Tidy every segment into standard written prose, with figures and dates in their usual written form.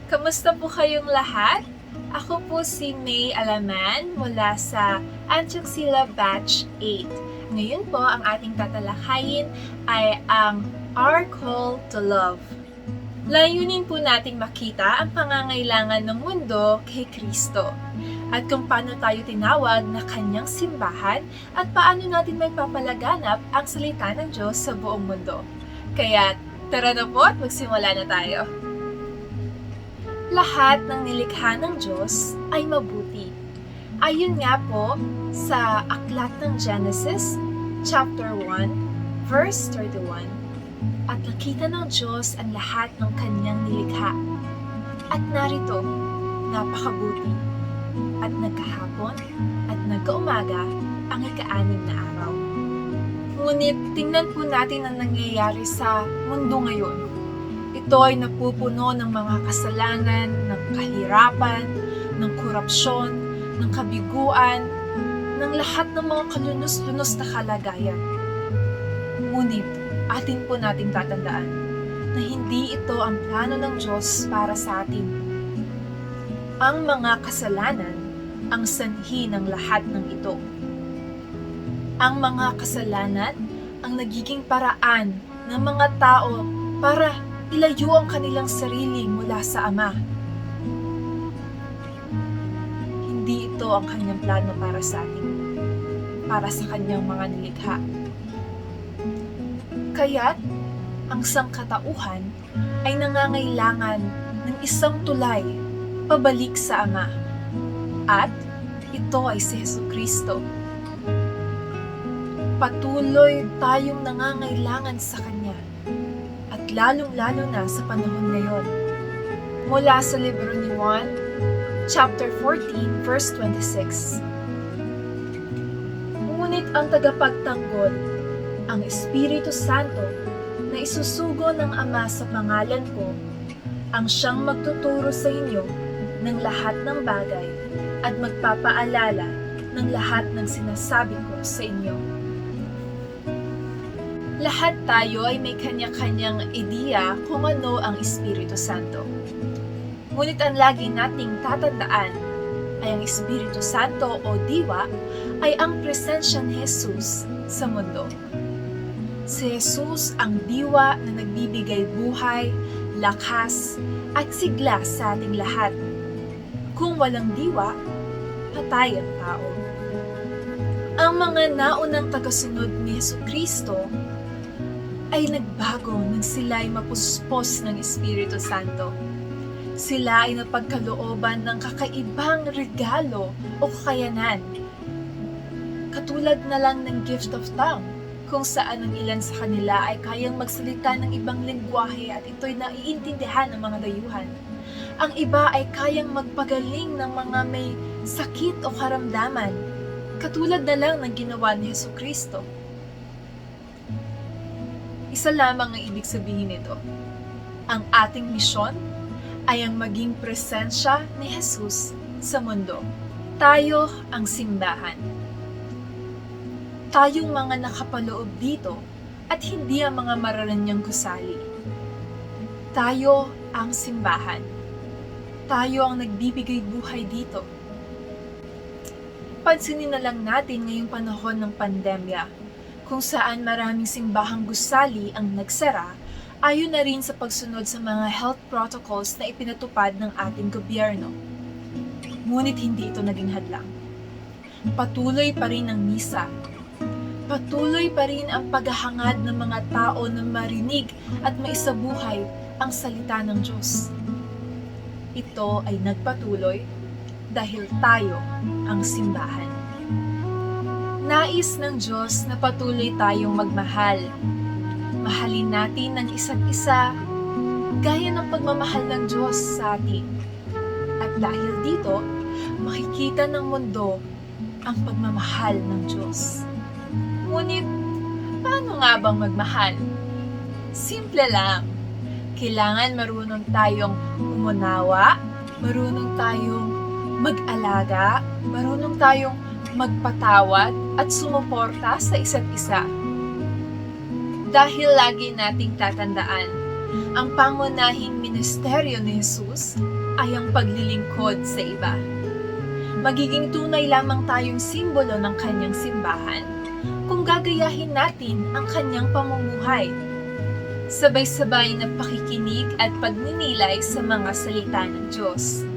Kamusta po kayong lahat? Ako po si May Alaman mula sa Antioch Sila Batch 8. Ngayon po ang ating tatalakayin ay ang Our Call to Love. Layunin po nating makita ang pangangailangan ng mundo kay Kristo at kung paano tayo tinawag na kanyang simbahan at paano natin may papalaganap ang salita ng Diyos sa buong mundo. Kaya tara na po at magsimula na tayo. Lahat ng nilikha ng Diyos ay mabuti. Ayon nga po sa aklat ng Genesis, chapter 1, verse 31, at nakita ng Diyos ang lahat ng kanyang nilikha. At narito, napakabuti, at nagkahapon, at nagkaumaga ang ika-6 na araw. Ngunit tingnan po natin ang nangyayari sa mundo ngayon. Ito ay napupuno ng mga kasalanan, ng kahirapan, ng korupsyon, ng kabiguan, ng lahat ng mga kalunos-lunos na kalagayan. Ngunit, atin po nating tatandaan na hindi ito ang plano ng Diyos para sa atin. Ang mga kasalanan ang sanhi ng lahat ng ito. Ang mga kasalanan ang nagiging paraan ng mga tao para ilayo ang kanilang sarili mula sa Ama. Hindi ito ang kanyang plano para sa atin, para sa kanyang mga nilikha. Kaya't, ang sangkatauhan ay nangangailangan ng isang tulay pabalik sa Ama. At ito ay si Jesucristo. Patuloy tayong nangangailangan sa Kanya. At lalong-lalo na sa panahon ngayon. Mula sa libro ni Juan, chapter 14, verse 26. Ngunit ang tagapagtanggol, ang Espiritu Santo, na isusugo ng Ama sa pangalan ko, ang siyang magtuturo sa inyo ng lahat ng bagay at magpapaalala ng lahat ng sinasabi ko sa inyo. Lahat tayo ay may kanya-kanyang ideya kung ano ang Espiritu Santo. Ngunit ang lagi nating tatandaan ay ang Espiritu Santo o diwa ay ang presensya ni Jesus sa mundo. Si Jesus ang diwa na nagbibigay buhay, lakas, at sigla sa ating lahat. Kung walang diwa, patay ang tao. Ang mga naunang tagasunod ni Jesucristo ay nagbago nang sila ay mapuspos ng Espiritu Santo. Sila ay napagkalooban ng kakaibang regalo o kakayanan. Katulad na lang ng gift of tongue, kung saan ang ilan sa kanila ay kayang magsalita ng ibang lengguwahe at ito'y naiintindihan ng mga dayuhan. Ang iba ay kayang magpagaling ng mga may sakit o karamdaman, katulad na lang ng ginawa ni Jesucristo. Isa lamang ang ibig sabihin nito. Ang ating misyon ay ang maging presensya ni Jesus sa mundo. Tayo ang simbahan. Tayong mga nakapaloob dito at hindi ang mga mararanyang gusali. Tayo ang simbahan. Tayo ang nagbibigay buhay dito. Pansinin na lang natin ngayong panahon ng pandemya, kung saan maraming simbahang gusali ang nagsara, ayon na rin sa pagsunod sa mga health protocols na ipinatupad ng ating gobyerno. Ngunit hindi ito naging hadlang. Patuloy pa rin ang misa. Patuloy pa rin ang paghahangad ng mga tao na marinig at maisabuhay ang salita ng Diyos. Ito ay nagpatuloy dahil tayo ang simbahan. Nais ng Diyos na patuloy tayong magmahal. Mahalin natin ang isa't isa gaya ng pagmamahal ng Diyos sa atin. At dahil dito, makikita ng mundo ang pagmamahal ng Diyos. Ngunit, paano nga bang magmahal? Simple lang. Kailangan marunong tayong umunawa, marunong tayong mag-alaga, marunong tayong magpatawad at sumuporta sa isa't isa. Dahil lagi nating tatandaan Ang pangunahing ministeryo ni Jesus ay ang paglilingkod sa iba. Magiging tunay lamang tayong simbolo ng kanyang simbahan kung gagayahin natin ang kanyang pamumuhay. Sabay-sabay na pakikinig at pagninilay sa mga salita ng Diyos.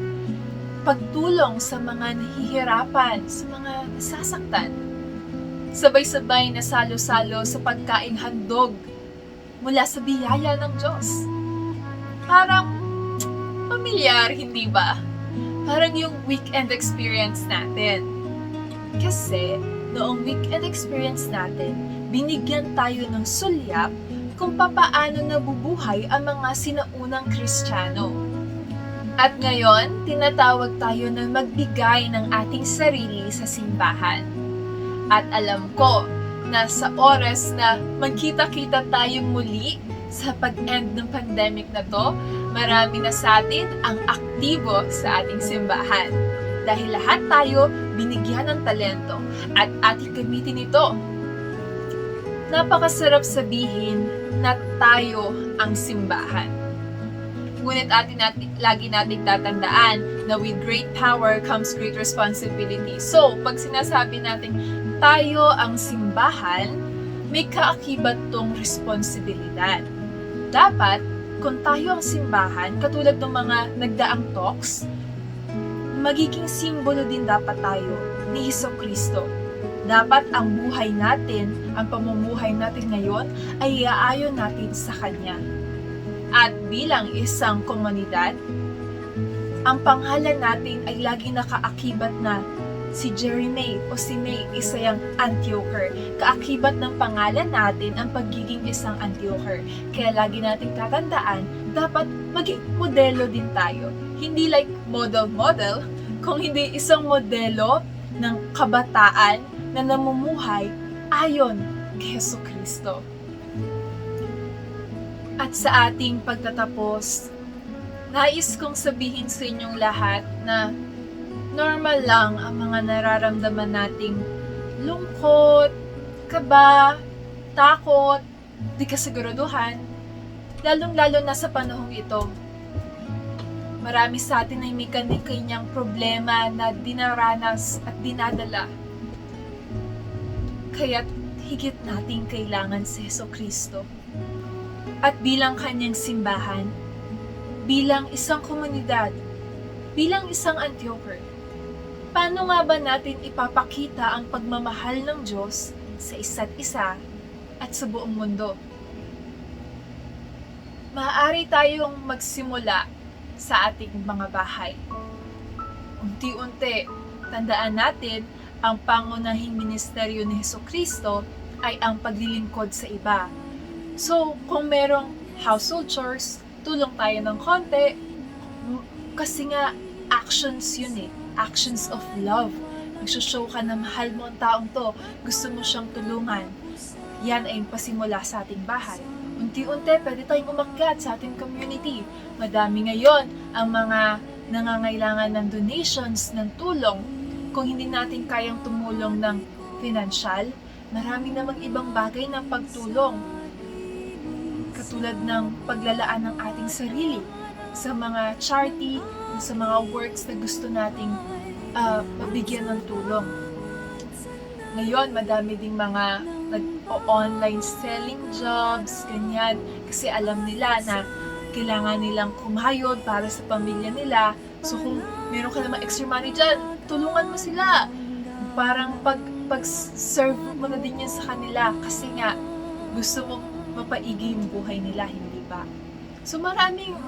Pagtulong sa mga nahihirapan, sa mga nasasaktan. Sabay-sabay na salo-salo sa pagkaing handog mula sa biyaya ng Diyos. Parang pamilyar, hindi ba? Parang yung weekend experience natin. Kasi noong weekend experience natin, binigyan tayo ng sulyap kung papaano nabubuhay ang mga sinaunang Kristiyano. At ngayon, tinatawag tayo na magbigay ng ating sarili sa simbahan. At alam ko na sa oras na magkita-kita tayong muli sa pag-end ng pandemic na to, marami na sa atin ang aktibo sa ating simbahan. Dahil lahat tayo binigyan ng talento at ating gamitin ito. Napakasarap sabihin na tayo ang simbahan. Ngunit lagi nating tatandaan na with great power comes great responsibility. So, pag sinasabi natin tayo ang simbahan, may kaakibat tong responsibilidad. Dapat, kung tayo ang simbahan, katulad ng mga nagdaang talks, magiging simbolo din dapat tayo ni Hesukristo. Dapat ang buhay natin, ang pamumuhay natin ngayon, ay iaayon natin sa Kanya. At bilang isang komunidad, ang pangalan natin ay lagi nakaakibat na si Jerry May o si May, isa yung Antiocher. Kaakibat ng pangalan natin ang pagiging isang Antiocher. Kaya lagi nating tatandaan, dapat maging modelo din tayo. Hindi like model, kung hindi isang modelo ng kabataan na namumuhay ayon kay Hesukristo. At sa ating pagtatapos, nais kong sabihin sa inyong lahat na normal lang ang mga nararamdaman nating lungkot, kaba, takot, di kasiguraduhan, lalong-lalo na sa panahong ito. Marami sa atin ay may kanyang problema na dinaranas at dinadala. Kaya't higit nating kailangan si Hesukristo. At bilang kanyang simbahan, bilang isang komunidad, bilang isang Antiocher, paano nga ba natin ipapakita ang pagmamahal ng Diyos sa isa't isa at sa buong mundo? Maaari tayong magsimula sa ating mga bahay. Unti-unti, tandaan natin ang pangunahing ministeryo ni Hesukristo ay ang paglilingkod sa iba. So, kung merong household chores, tulong tayo ng konti, kasi nga, actions yun eh. Actions of love. Nagsushow ka na mahal mo ang taong to, gusto mo siyang tulungan. Yan ay pasimula sa ating bahay. Unti-unti, pwede tayong umakyat sa ating community. Madami ngayon ang mga nangangailangan ng donations, ng tulong. Kung hindi natin kayang tumulong ng financial, marami namang ibang bagay ng pagtulong. Katulad ng paglalaan ng ating sarili sa mga charity, sa mga works na gusto nating mabigyan ng tulong. Ngayon, madami ding mga nag-online selling jobs, ganyan. Kasi alam nila na kailangan nilang kumayod para sa pamilya nila. So kung meron ka namang extra money dyan, tulungan mo sila. Parang pag-serve mo na din yan sa kanila. Kasi nga, gusto mo mapaigi yung buhay nila, hindi ba? So maraming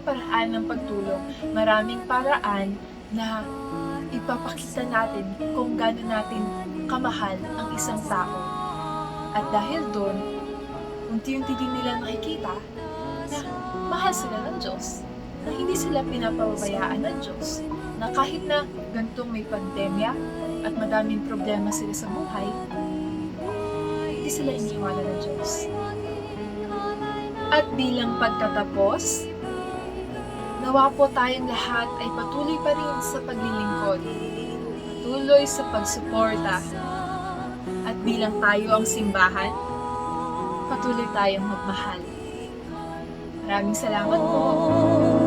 paraan ng pagtulong. Maraming paraan na ipapakita natin kung gaano natin kamahal ang isang tao. At dahil doon, unti-unti din nila nakikita na mahal sila ng Diyos. Na hindi sila pinapababayaan ng Diyos. Na kahit na gantong may pandemya at madaming problema sila sa buhay, hindi sila iniwala ng Diyos. At bilang pagtatapos, nawa po tayong lahat ay patuloy pa rin sa paglilingkod, patuloy sa pagsuporta, at bilang tayo ang simbahan, patuloy tayong magmahal. Maraming salamat po.